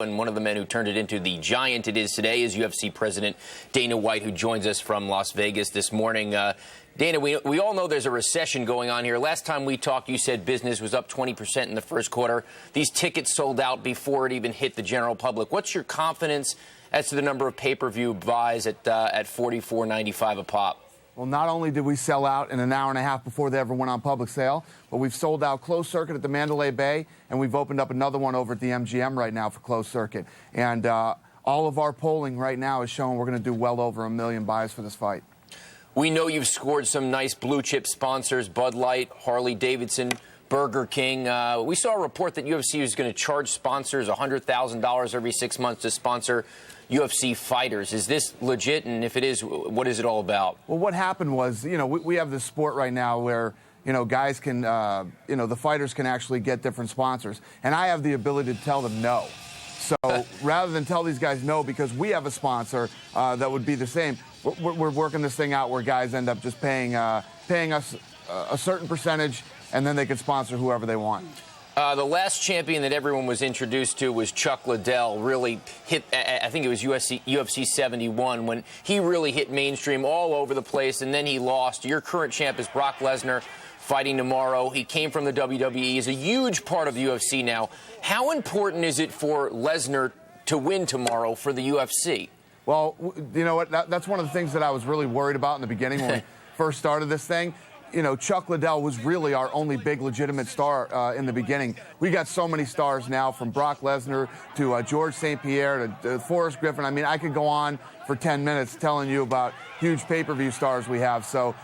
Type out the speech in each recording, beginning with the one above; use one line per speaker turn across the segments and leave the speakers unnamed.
And one of the men who turned it into the giant it is today is UFC President Dana White, who joins us from Las Vegas this morning. Dana, we all know there's a recession going on here. Last time we talked, you said business was up 20% in the first quarter. These tickets sold out before it even hit the general public. What's your confidence as to the number of pay-per-view buys at $44.95 a pop?
Well, not only did we sell out in an hour and a half before they ever went on public sale, but we've sold out closed circuit at the Mandalay Bay, and we've opened up another one over at the MGM right now for closed circuit. And all of our polling right now is showing we're going to do well over 1 million buys for this fight.
We know you've scored some nice blue-chip sponsors, Bud Light, Harley-Davidson, Burger King. We saw a report that UFC was going to charge sponsors $100,000 every 6 months to sponsor UFC fighters. Is this legit? And if it is, what is it all about?
Well, what happened was, we have this sport right now where, guys can, the fighters can actually get different sponsors. And I have the ability to tell them no. So rather than tell these guys no because we have a sponsor that would be the same, we're working this thing out where guys end up just paying us a certain percentage, and then they can sponsor whoever they want.
The last champion that everyone was introduced to was Chuck Liddell. Really hit, I think it was UFC 71, when he really hit mainstream all over the place, and then he lost. Your current champ is Brock Lesnar, fighting tomorrow. He came from the WWE. He's a huge part of the UFC now. How important is it for Lesnar to win tomorrow for the UFC?
Well, you know what? That's one of the things that I was really worried about in the beginning when we first started this thing. Chuck Liddell was really our only big legitimate star in the beginning. We got so many stars now, from Brock Lesnar to George St. Pierre to Forrest Griffin. I mean, I could go on for 10 minutes telling you about huge pay-per-view stars we have. So,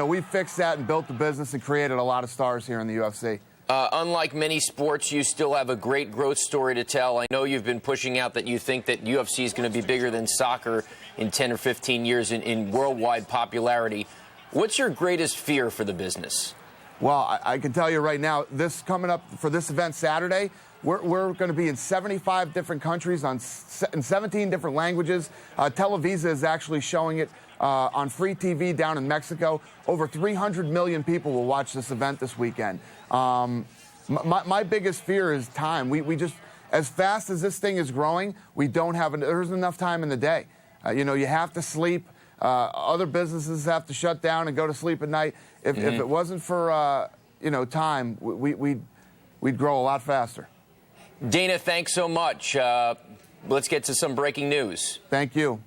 we fixed that and built the business and created a lot of stars here in the UFC.
Unlike many sports, you still have a great growth story to tell. I know you've been pushing out that you think that UFC is going to be bigger than soccer in 10 or 15 years in worldwide popularity. What's your greatest fear for the business?
Well, I can tell you right now, this coming up for this event Saturday, we're going to be in 75 different countries in 17 different languages. Televisa is actually showing it on free TV down in Mexico. Over 300 million people will watch this event this weekend. My biggest fear is time. We just, as fast as this thing is growing, there isn't enough time in the day. You have to sleep. Other businesses have to shut down and go to sleep at night. If it wasn't for time, we'd grow a lot faster.
Dana, thanks so much. Let's get to some breaking news.
Thank you.